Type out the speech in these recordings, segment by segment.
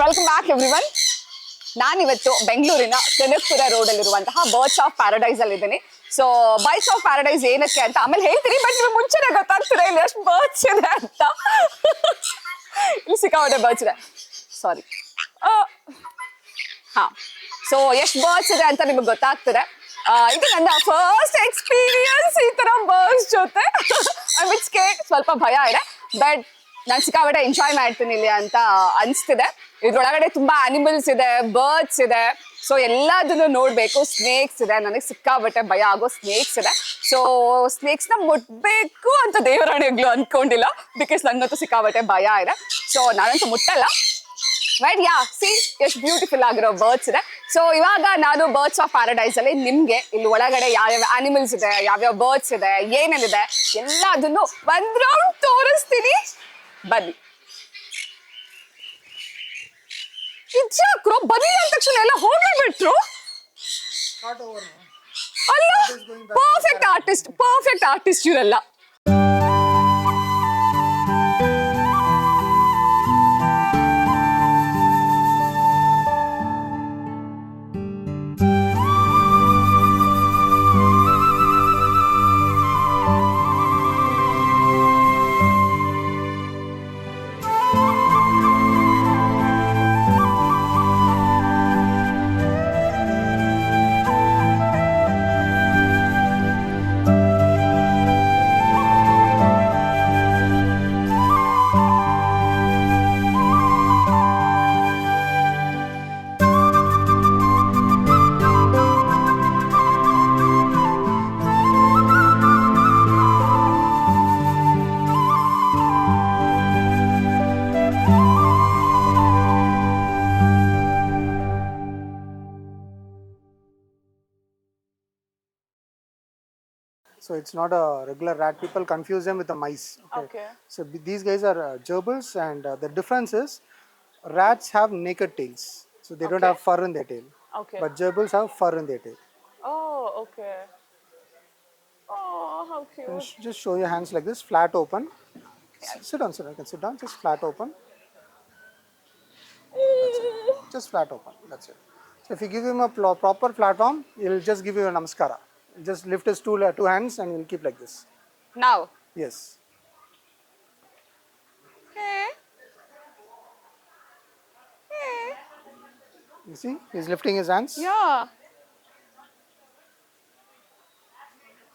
welcome back everyone. ನಾನು ಇವತ್ತು ಬೆಂಗಳೂರಿನ ಕನಕಪುರ ರೋಡ್ ಅಲ್ಲಿರುವಂತಹ ಬರ್ಡ್ಸ್ ಆಫ್ ಪ್ಯಾರಡೈಸ್ ಅಲ್ಲಿ ಇದ್ದೀನಿ. ಸೊ ಬರ್ಡ್ಸ್ ಆಫ್ ಪ್ಯಾರಡೈಸ್ ಏನಕ್ಕೆ ಅಂತ ಆಮೇಲೆ ಹೇಳ್ತೀನಿ, ಬಟ್ ನಿಮ್ಗೆ ಮುಂಚೆನೆ ಗೊತ್ತಾಗ್ತಿದೆ ಇಲ್ಲಿ ಎಷ್ಟು ಬರ್ಡ್ಸ್ ಇದೆ ಅಂತ. ಇಲ್ಲಿ ಸಿಕ್ಕಾಪಟ್ಟೆ ಬರ್ಡ್ಸ್ ಇದೆ, ಸಾರಿ. ಹಾ, ಸೊ ಎಷ್ಟು ಬರ್ಡ್ಸ್ ಇದೆ ಅಂತ ನಿಮ್ಗೆ ಗೊತ್ತಾಗ್ತಿದೆ. ಇದು ನನ್ನ ಫಸ್ಟ್ ಎಕ್ಸ್ಪೀರಿಯನ್ಸ್ ಈ ತರ ಬರ್ಡ್ಸ್ ಜೊತೆ. ಐ ಮೀನ್ ಸ್ಕೇರ್ಡ್, ಸ್ವಲ್ಪ ಭಯ ಇದೆ, ಬಟ್ ನಾನು ಸಿಕ್ಕಾಪಟ್ಟೆ ಎಂಜಾಯ್ ಮಾಡ್ತೀನಿ ಇಲ್ಲಿ ಅಂತ ಅನಿಸ್ತಿದೆ. ಇದ್ರೊಳಗಡೆ ತುಂಬಾ ಅನಿಮಲ್ಸ್ ಇದೆ, ಬರ್ಡ್ಸ್ ಇದೆ, ಸೊ ಎಲ್ಲದನ್ನು ನೋಡ್ಬೇಕು. ಸ್ನೇಕ್ಸ್ ಇದೆ, ನನಗೆ ಸಿಕ್ಕಾಪಟ್ಟೆ ಭಯ ಆಗೋ ಸ್ನೇಕ್ಸ್ ಇದೆ. ಸೊ ಸ್ನೇಕ್ಸ್ ನ ಮುಟ್ಬೇಕು ಅಂತ ದೇವರಾಣೆಗಳು ಅನ್ಕೊಂಡಿಲ್ಲ, ಬಿಕಾಸ್ ನಂಗಂತೂ ಸಿಕ್ಕಾಪಟ್ಟೆ ಭಯ ಇದೆ. ಸೊ ನಾನಂತೂ ಮುಟ್ಟಲ್ಲ. ಬಟ್ ಯಾ, ಸಿ ಎಷ್ಟು ಬ್ಯೂಟಿಫುಲ್ ಆಗಿರೋ ಬರ್ಡ್ಸ್ ಇದೆ. ಸೊ ಇವಾಗ ನಾನು ಬರ್ಡ್ಸ್ ಆಫ್ ಪ್ಯಾರಡೈಸ್ ಅಲ್ಲಿ ನಿಮ್ಗೆ ಇಲ್ಲಿ ಒಳಗಡೆ ಯಾವ್ಯಾವ ಅನಿಮಲ್ಸ್ ಇದೆ, ಯಾವ್ಯಾವ ಬರ್ಡ್ಸ್ ಇದೆ, ಏನೇನಿದೆ ಎಲ್ಲದನ್ನು ಒಂದ್ ರೌಂಡ್ ತೋರಿಸ್ತೀನಿ, ಬನ್ನಿ. ಇದ್ಯಾಕ್ರೋ ಬನ್ನಿ ಅಂದ ತಕ್ಷಣ ಎಲ್ಲ ಹೋಗೇ ಬಿಟ್ರು. ಅಲ್ಲ, ಪರ್ಫೆಕ್ಟ್ ಆರ್ಟಿಸ್ಟ್ ಇವರೆಲ್ಲ. So it's not a regular rat. People confuse them with the mice. Okay. So these guys are gerbils, and the difference is rats have naked tails, so they don't have fur in their tail. Okay. But gerbils have fur in their tail. Oh, okay. Oh, how cute. Just show your hands like this, flat open. Sit down, I can sit down. Just flat open. Just flat open. That's it. So if you give him a proper platform, he'll just give you a namaskara. Just lift his two hands and he'll keep like this. Now? Yes. Hey. Hey. You see? He's lifting his hands. Yeah.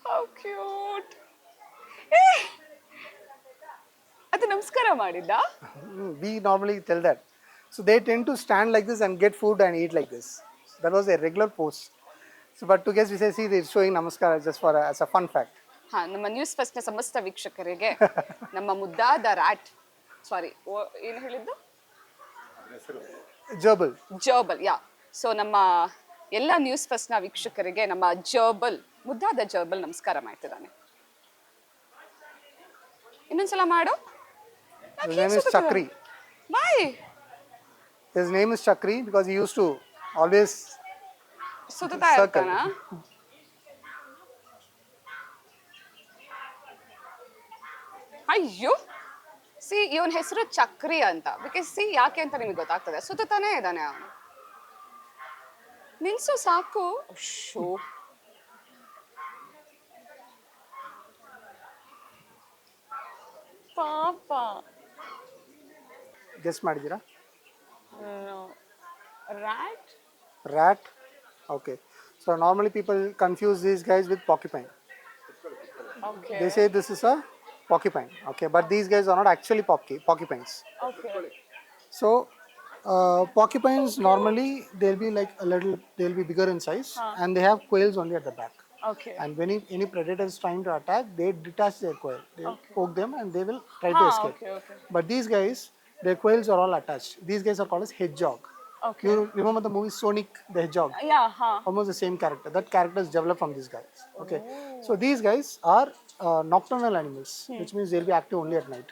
How cute. Hey. Adu namaskara madidda? We normally tell that. So they tend to stand like this and get food and eat like this. So that was a regular pose. So, but to guess, we say, see, they're showing namaskara just for as a fun fact. ಹಾ, ನಮ್ಮ news first ನ ಸಮಸ್ತ ವೀಕ್ಷಕರಿಗೆ ನಮ್ಮ ಮುದ್ದಾದ rat, ಸಾರಿ ಏನು ಹೇಳಿದ್ದು, ಜರ್ಬಲ್, ಯಾ. So ನಮ್ಮ ಎಲ್ಲ ನ್ಯೂಸ್ ಫಸ್ಟ್ ನ ವೀಕ್ಷಕರಿಗೆ ನಮ್ಮ ಜರ್ಬಲ್, ಮುದ್ದಾದ ಜರ್ಬಲ್ ನಮಸ್ಕಾರ ಮಾಡ್ತಿದ್ದಾನೆ. ಇನ್ನೊಂದ್ಸಲ ಮಾಡು. His name is Chakri. Why? His name is Chakri because he used to always ಸುತ್ತಾ ಇರ್ತಾನ. ಅಯ್ಯೋ, ಸಿ ಇವನ ಹೆಸರು ಚಕ್ರಿ ಅಂತ. ಬಿಕಾಸ್ ಸಿ ಯಾಕೆ ಅಂತ ನಿಮಗೆ ಗೊತ್ತಾಗ್ತದೆ, ಸುತ್ತಾನೆ ಇದ್ದಾನೆ ಅವನು. ನಿಲ್ಸು ಸಾಕು. ಅಶ್ಶೋ, ಪಾಪ. ಗೆಸ್ ಮಾಡಿದ್ದೀರಾ? Rat. Okay. So normally people confuse these guys with porcupine. Okay. They say this is a porcupine. Okay, but these guys are not actually porcupines. Okay. So porcupines normally they'll be bigger in size, and they have quails only at the back. Okay. And when any predator is trying to attack, they detach their quail. They poke them and they will try to escape. Okay. But these guys, their quails are all attached. These guys are called as hedgehog. Okay. You remember the movie Sonic the Hedgehog? Yeah, huh. Almost the same character. That character is developed from these guys. Okay. So these guys are nocturnal animals, which means they'll be active only at night.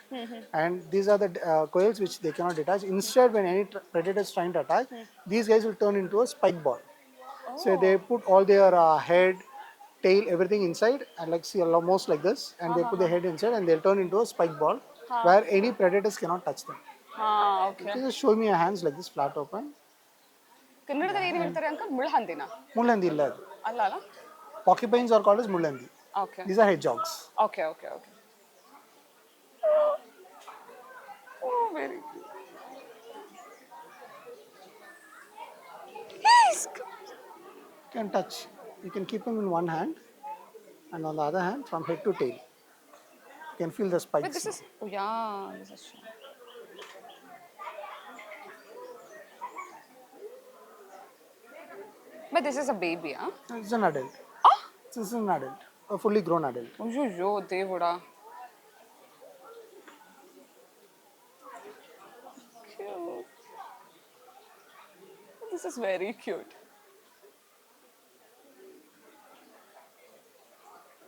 And these are the quails which they cannot detach. Instead, when any predator is trying to attack, these guys will turn into a spike ball. So they put all their head, tail, everything inside, and like see almost like this, and they put their head inside, and they'll turn into a spike ball where any predators cannot touch them. Okay. Okay, just show me your hands like this, flat open. ಕನ್ನಡದಲ್ಲಿ ಏನು ಹೇಳ್ತಾರೆ ಅಂಕ ಮುಳ್ಹಂದಿನ Mullandi illa. ಅಲ್ಲ ಅಲ್ಲ Porcupines are called as mullandi. Okay These are hedgehogs. Okay okay okay oh very You can touch. You can keep them in one hand, and on the other hand, from head to tail. You can feel the spikes. But this is oh yeah this is true. But this is a baby, huh? It's an adult. This is an adult, a fully grown adult. ಅಯ್ಯೋ ದೇವಡ This is very cute.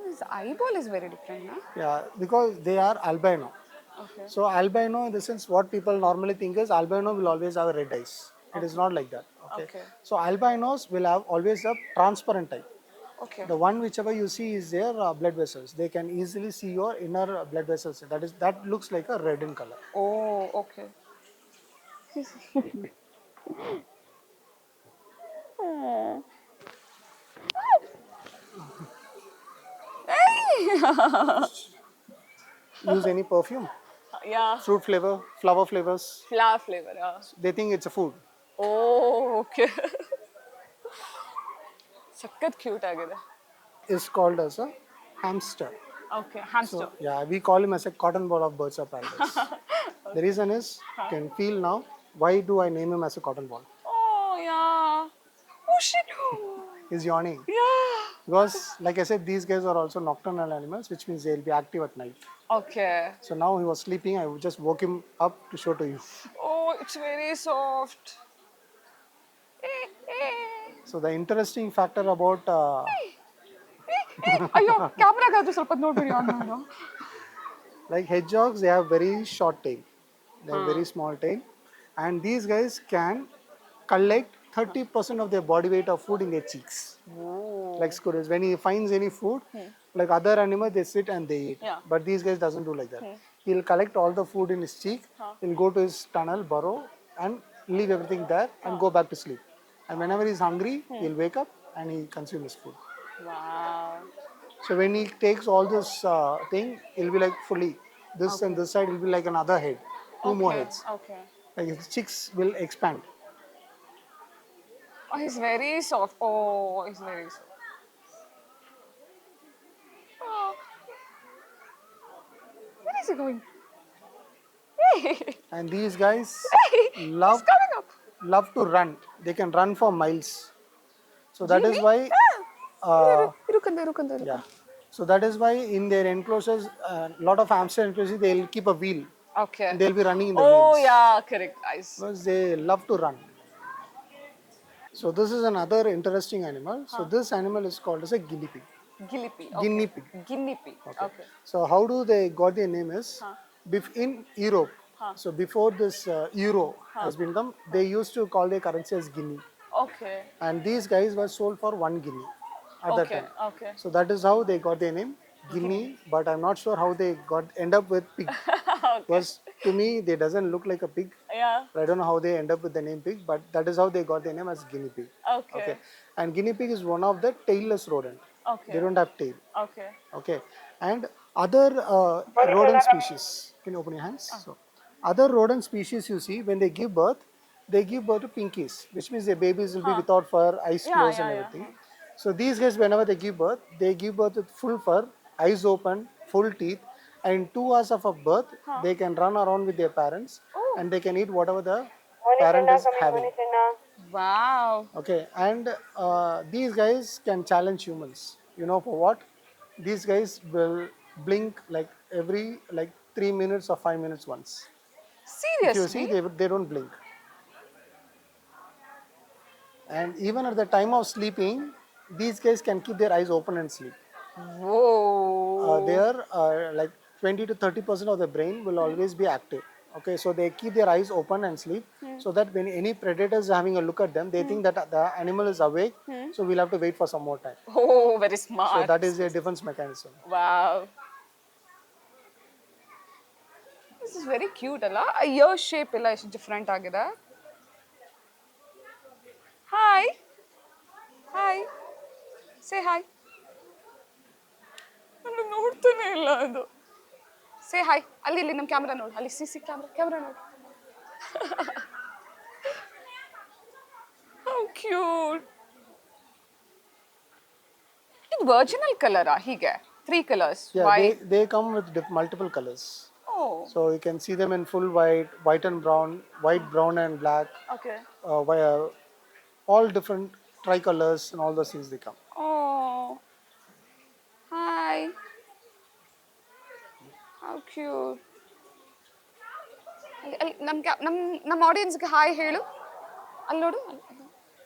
His eyeball is very different, na? Yeah, because they are albino. Okay. So albino, in the sense, what people normally think is albino will always have red eyes. It is not like that. Okay. So albinos will have always a transparent eye. Okay. The one whichever you see is their blood vessels. They can easily see your inner blood vessels. That looks like a red in color. Oh, okay. Use any perfume, Yeah. fruit flavor, flower flavors. Flower flavor, yeah. They think it's a food. Oh, okay. ಸಖತ್ cute ಆಗಿದೆ. It's called as a hamster. Okay, hamster. So yeah, we call him as a cotton ball of birds of paradise. The reason is, you can feel now, why do I name him as a cotton ball? Oh, yeah. Oh, shit. He's yawning. Yeah. Because, like I said, these guys are also nocturnal animals, which means they'll be active at night. Okay. So now he was sleeping, I just woke him up to show to you. Oh, it's very soft. So the interesting factor about ಅಯ್ಯೋ ಕ್ಯಾಮ್ರಾಗಾದ್ರೂ ಸ್ವಲ್ಪ ನೋಡ್ಬಿಡಿ on ಮಾಡು. like hedgehogs, they have very short tail. They have very small tail, and these guys can collect 30% of their body weight of food in their cheeks. Like squirrels, when he finds any food, like other animals, they sit and they eat. Yeah. But these guys doesn't do like that. He'll collect all the food in his cheek. He'll go to his tunnel, burrow, and leave everything there and go back to sleep. And whenever he's hungry, he'll wake up and he consume his food. Wow. So when he takes all this thing, he'll be like fully. This and this side will be like another head, two more heads. Okay. Like his cheeks will expand. Oh, he's very soft. Oh, he's very soft. Oh. Where is he going? Hey! And these guys Hey! love He's coming up. love to run. They can run for miles. So that is why, Irukande. yeah. So that is why in their enclosures, lot of hamster enclosures, they'll keep a wheel. Okay. They'll be running in the Oh, wheels yeah, correct, guys. because they love to run. So this is another interesting animal. So this animal is called as a guinea pig. Guinea pig. Guinea pig. Guinea pig. Okay. So how do they got their name is in Europe. So before this euro has been come, they used to call their currency as guinea, Okay. and these guys were sold for 1 guinea at that Okay. time. Okay. So that is how they got their name guinea. But I'm not sure how they end up with pig. Because to me they doesn't look like a pig. Yeah. I don't know how they end up with the name pig, but that is how they got their name as guinea pig. Okay. And guinea pig is one of the tailless rodent. Okay. They don't have tail. Okay. Okay. And other rodent species, can you open your hands? So other rodent species you see, when they give birth to pinkies, which means their babies will be without fur, eyes closed and everything. So these guys, whenever they give birth with full fur, eyes open, full teeth, and in 2 hours of a birth, they can run around with their parents and they can eat whatever the parent is having. Wow. Okay, and these guys can challenge humans. You know for what? These guys will blink like every 3 minutes or 5 minutes once. If you see, Seriously? they don't blink. And even at the time of sleeping, these guys can keep their eyes open and sleep. Whoa. Their like 20 to 30% of the brain will always be active. Okay, so they keep their eyes open and sleep, so that when any predator is having a look at them, they think that the animal is awake, so we'll have to wait for some more time. Oh, very smart. So that is their defense mechanism. Wow. This is very cute ಅಲ್ಲ year shape ಎಲ್ಲ ಎಷ್ಟು different ಆಗಿದೆ. Hi hi say hi. ನಾನು ನೋಡ್ತಾನೆ ಇಲ್ಲ ಅದು. Say hi. ಅಲ್ಲಿ ಇಲ್ಲಿ ನಮ್ಮ ಕ್ಯಾಮ್ರಾ ನೋಡು, ಅಲ್ಲಿ ಸಿ ಕ್ಯಾಮ್ರಾ ನೋಡು. How cute. ಇದು ಒರಿಜಿನಲ್ ಕಲರಾ ಹೀಗೆ 3 colors? Yeah, White. they come with multiple colors. Oh. So you can see them in full white and brown, white, brown and black, Okay. all different tricolors and all those things they come. Oh. Hi. How cute. ಅಲ್ಲಿ ನಮ್ಮ ಆಡಿಯನ್ಸ್ಗೆ hi ಹೇಳು. ಅಲ್ಲಿ ನೋಡು,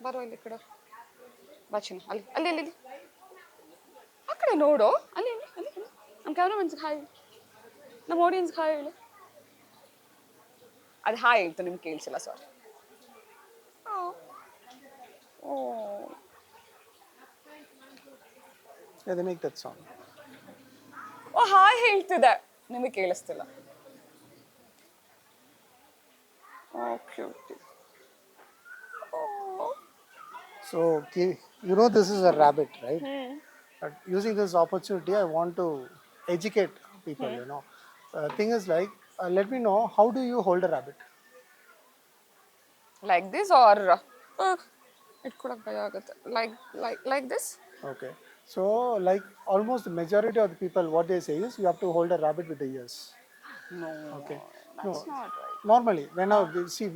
ಬರೋ ಇಲ್ಲಿ ಕಡೆ ಬಾಚಿನ ಅಲ್ಲಿ ಅಲ್ಲಿ ಆ ಕಡೆ ನೋಡು, ಅಲ್ಲಿ ನಮ್ಮ ಕ್ಯಾಮ್ರಾಮನ್ಸ್ಗೆ ಹಾಯ್, ನಮ್ಮ ಆಡಿಯನ್ಸ್ಗೆ ಹಾಯ್ ಹೇಳು. ಅದು ಹಾಯ್ ಹೇಳ್ತು, ನಿಮ್ಗೆ ಕೇಳಿಸಿಲ್ಲ, sorry. Yeah, they make that sound. Oh hi ಹೇಳ್ತಿದೆ, ನಿಮಗೆ ಕೇಳಿಸ್ತಿಲ್ಲ. Cute. So you know this is a rabbit, right? But using this opportunity, I want to educate people. You know, thing is like, let me know, how do you hold a rabbit? Like this or it could have ಭಯ ಆಗುತ್ತೆ. Like this? Okay. So like almost the majority of the people, what they say is you have to hold a rabbit with the ears. No. Okay. That's not right. Normally,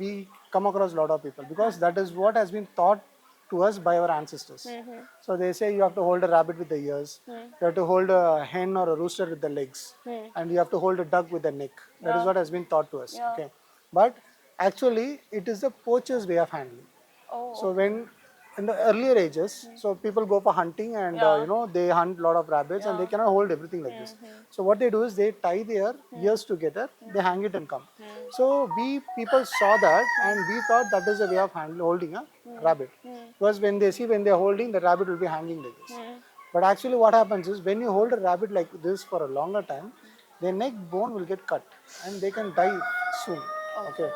we come across a lot of people because that is what has been taught to us by our ancestors. So they say you have to hold a rabbit with the ears, you have to hold a hen or a rooster with the legs, and you have to hold a duck with the neck. That is what has been taught to us. Okay, but actually it is the poacher's way of handling. So when in the earlier ages, so people go for hunting and you know, they hunt a lot of rabbits and they cannot hold everything like this. So what they do is they tie their ears together, they hang it and come. So we people saw that and we thought that is a way of holding a rabbit, because when they are holding, the rabbit will be hanging like this. But actually what happens is when you hold a rabbit like this for a longer time, their neck bone will get cut and they can die soon. Okay.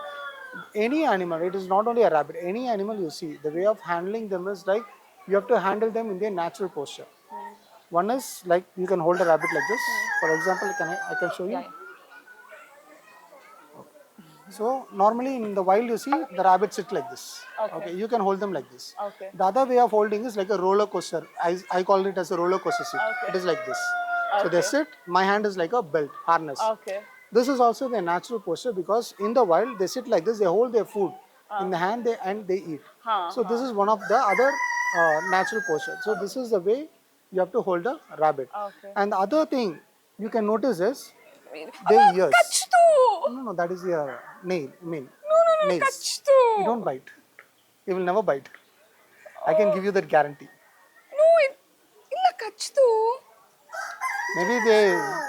Any animal, it is not only a rabbit, any animal you see, the way of handling them is like you have to handle them in their natural posture. One is like you can hold a rabbit like this. For example, I can show you. So normally in the wild you see the rabbits sit like this. Okay, you can hold them like this. Okay. The other way of holding is like a roller coaster. I call it as a roller coaster seat. It is like this. So they sit, my hand is like a belt, harness. Okay. This is also their natural posture, because in the wild they sit like this, they hold their food in the hand and they eat. So this is one of the other natural posture. So this is the way you have to hold a rabbit. Okay. And the other thing you can notice is their ears. ಕಚ್ತು. No, that is your nail. No, nails. ಕಚ್ತು. You don't bite. You will never bite. I can give you that guarantee. No, ಇಲ್ಲ ಕಚ್ತು. Maybe they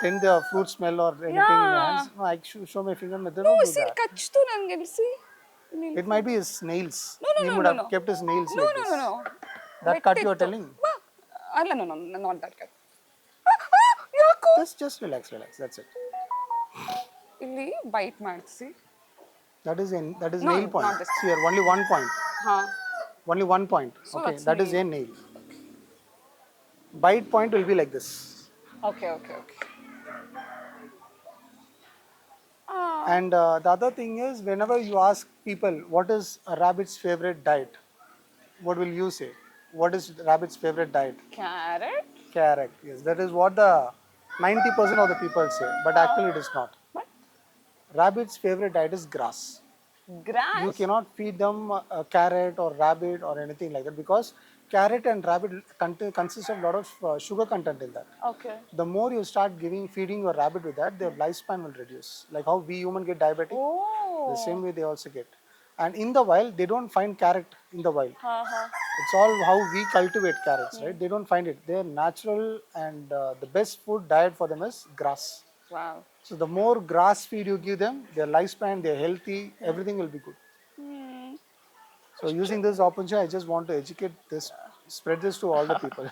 tend the fruit smell or anything in your hands. No, I show my finger. They don't do that. ಕಚ್ತು ನನಗೆ ಬಿಸಿ. It might be his nails. No, he would have kept his nails like this. No. That cut you are telling? ಅಲ್ಲ, no, not that cut. ಯಾಕೋ? Just relax. That's it. ಇಲ್ಲಿ byte ಮಾಡಿಸಿ. That is No, nail point. not this. See here, only one point. Only one point. So okay, that's that is a nail. Bite point will be like this. Okay. And the other thing is, whenever you ask people what is a rabbit's favorite diet, what will you say? What is rabbit's favorite diet? Carrot. Yes, that is what the 90% of the people say, but actually it is not. What? Rabbit's favorite diet is grass. Grass? You cannot feed them a carrot or rabbit or anything like that, because carrot and rabbit consist of a lot of sugar content in that. Okay. The more you start feeding your rabbit with that, their lifespan will reduce. Like how we human get diabetic, the same way they also get. And in the wild, they don't find carrot in the wild. It's all how we cultivate carrots, right? They don't find it. They're natural, and the best food diet for them is grass. Wow. So the more grass feed you give them, their lifespan, they're healthy, everything will be good. So using this opportunity, I just want to educate this, spread this to all the people.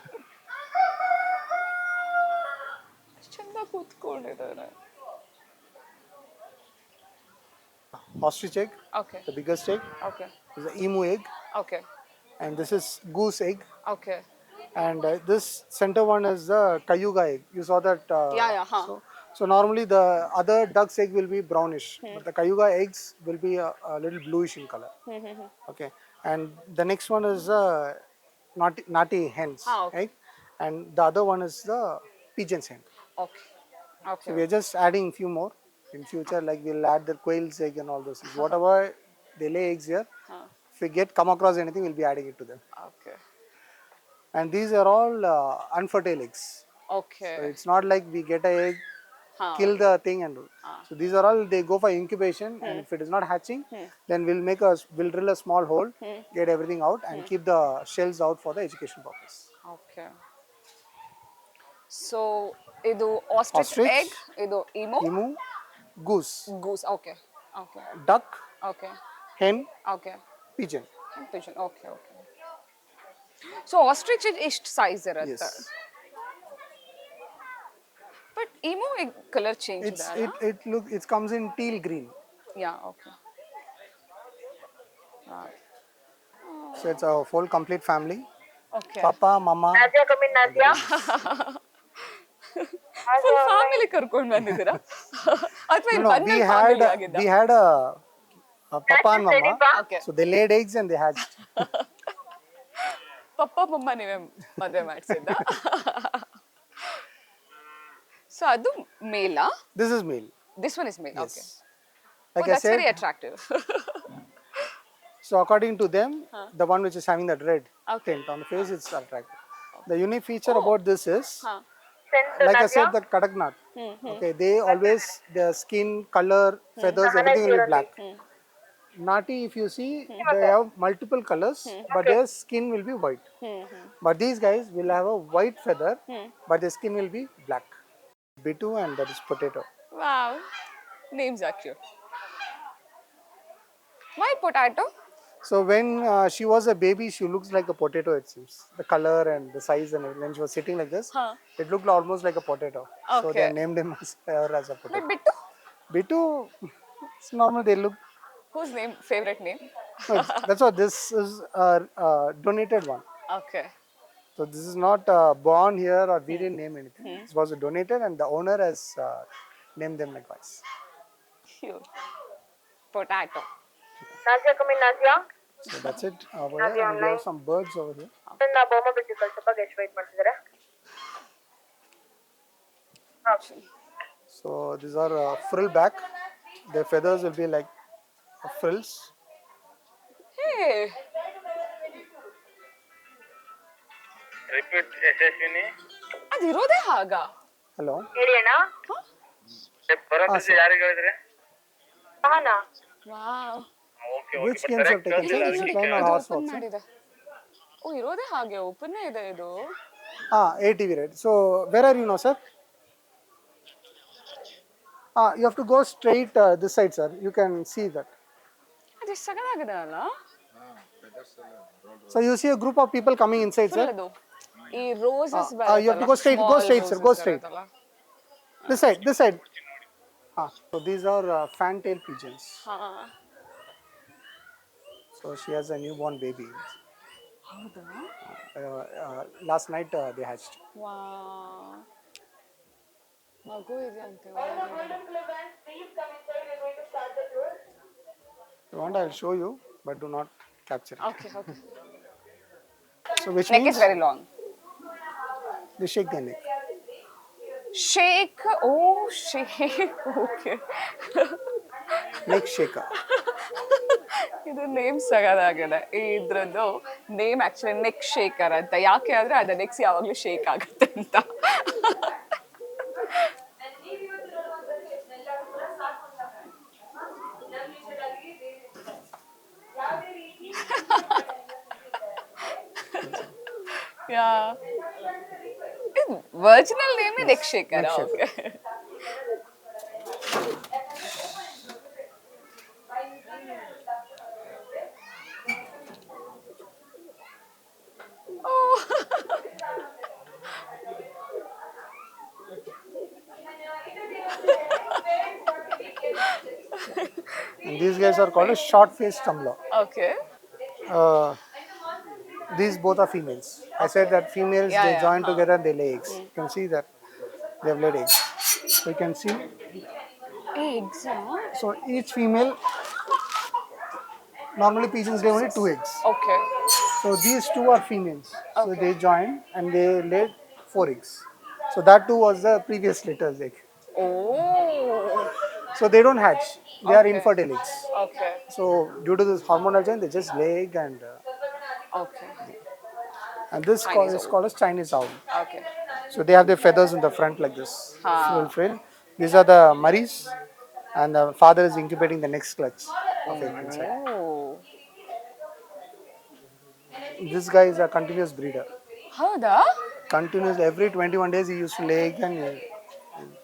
ಚೆಂದ ಕೂತ್ಕೊಂಡಿದ್ದಾರೆ. ostrich egg, Okay. the biggest egg. Okay. This is the emu egg, Okay. and this is goose egg. Okay. And this center one is the cayuga egg. You saw that? Yeah. Huh. So normally the other duck's egg will be brownish, but the cayuga eggs will be a little bluish in color. Okay, and the next one is nati hen's Ah, okay. egg, and the other one is the pigeon's hen. Okay. Okay. So we are just adding few more in future. Like we'll add the quail's egg and all those things. Whatever they lay eggs here, if we come across anything, we'll be adding it to them. Okay. And these are all unfertile eggs. So Okay. it's not like we get a egg, kill the thing and do. So these are all, they go for incubation, and if it is not hatching, then we'll drill a small hole, get everything out, and keep the shells out for the education purpose. Okay. So, idu ostrich egg, idu emu, goose, goose. Okay. Okay. duck, Okay. hen, Okay. pigeon. Pigeon. Okay. Okay. So ostrich is ಇಷ್ಟು size ಇರುತ್ತೆ. Yes. But emu color change It comes in teal green. Yeah. Okay. So it's a full complete family. Okay. Papa, mama. Full family ಕರ್ಕೊಂಡು ಬಂದಿದ್ದೀರಾ ಅಥವಾ ಇಲ್ಲಿ ಬಂದ family ಆಗಿದ್ದ? We had a papa and mama. Okay. So they laid eggs and they hatched. ಪಪ್ಪ ಮಮ್ಮ ನೀವೇ ಮದುವೆ ಮಾಡಿಸಿದ್ದ? So adu male? This is male. This one is male. Yes. Okay. Like I that's said, very attractive. so according to them, the one which is having that red Okay. tint on the face, it's attractive. The unique feature about this is, Huh. like I said, the kadaknat. Okay, they always, their skin, color, feathers, everything will be black. Nati, if you see, they have multiple colors, but their skin will be white. But these guys will have a white feather, but their skin will be black. Bitu, and that is potato. Wow. Names are cute. Why potato? So when she was a baby, she looks like a potato, it seems. The color and the size, and when she was sitting like this, it looked almost like a potato. So Okay. they named him her as a potato. But Bittu? Bitu, it's normal, they look. Whose name? Favorite name? That's what this is a donated one. Okay. So this is not born here, or we didn't name anything. It was donated, and the owner has named them likewise. Cute. Potato. Nadia, come in, Nadia. So that's it over here. And we have some birds over here. ನಾ ಬೊಮ್ಮ ಬಿಟ್ಟು ಸ್ವಲ್ಪ guest wait ಮಾಡ್ತಿದ್ದಾರೆ. So these are frill back. Their feathers will be like frills. Hey. Repeat Yashaswini. ಅದು ಇರೋದೇ ಹಾಗ? Hello. ಹೇಳಿ ಅಣ್ಣ. ಬರೋದು ಯಾರಿಗೆ ಹೇಳಿದ್ರೆ? Ahana. Wow. Okay Which games have taken? Sir? Zipline or horse walk? ಮಾಡಿದೆ. ಓ ಇರೋದೇ ಹಾಗೆ ಓಪನ್ ಇದೆ ಇದು. ATV right. So where are you now, sir? You have to go straight this side, sir. You can see that. ಅದು ಸಗದಾಗಿದೆ ಅಲ್ಲ? So you see a group of people coming inside, sir. ಅದು ಈ roses You have to go straight, sir, go straight. This side. So these are fantail pigeons. So she has a newborn baby. ಹೌದಾ? Last night they hatched. Wow. ಮಗು ಇದೆ ಅಂತೆ. If you want, I'll show you, but do not capture it. Okay. So which Neck means is very long. they shake their neck. Shake. Oh, shake. Okay. Neck shaker. ಇದು name ಸಗದಾಗಿದೆ. ಇದ್ರದ್ದು name actually neck shaker ಅಂತ. ಯಾಕೆ ಅಂದ್ರೆ ಅದ next ಯಾವಾಗ್ಲೂ shake ಆಗುತ್ತೆ ಅಂತ. Original name neck shaker. Okay. And And these guys are called a short-faced tumbler. Okay. Uh, these both are females. I said that females, Yeah, they yeah. join together, they lay eggs. You can see that they have laid eggs. So you can see, Eggs, huh? so each female, normally pigeons lay only 2 eggs. Okay. So these two are females. So Okay. they joined and they laid 4 eggs. So that too was the previous litter's egg. Oh. So they don't hatch. They are Okay. infertile eggs. Okay. So due to this hormonal change, they just lay egg Okay. and this Chinese is owl. called as Chinese owl. Okay. So they have their feathers in the front like this, Huh. frill. These are the Murrays, and the father is incubating the next clutch of egg inside. Oh. This guy is a continuous breeder. Howda? Continuous every 21 days he used to lay egg and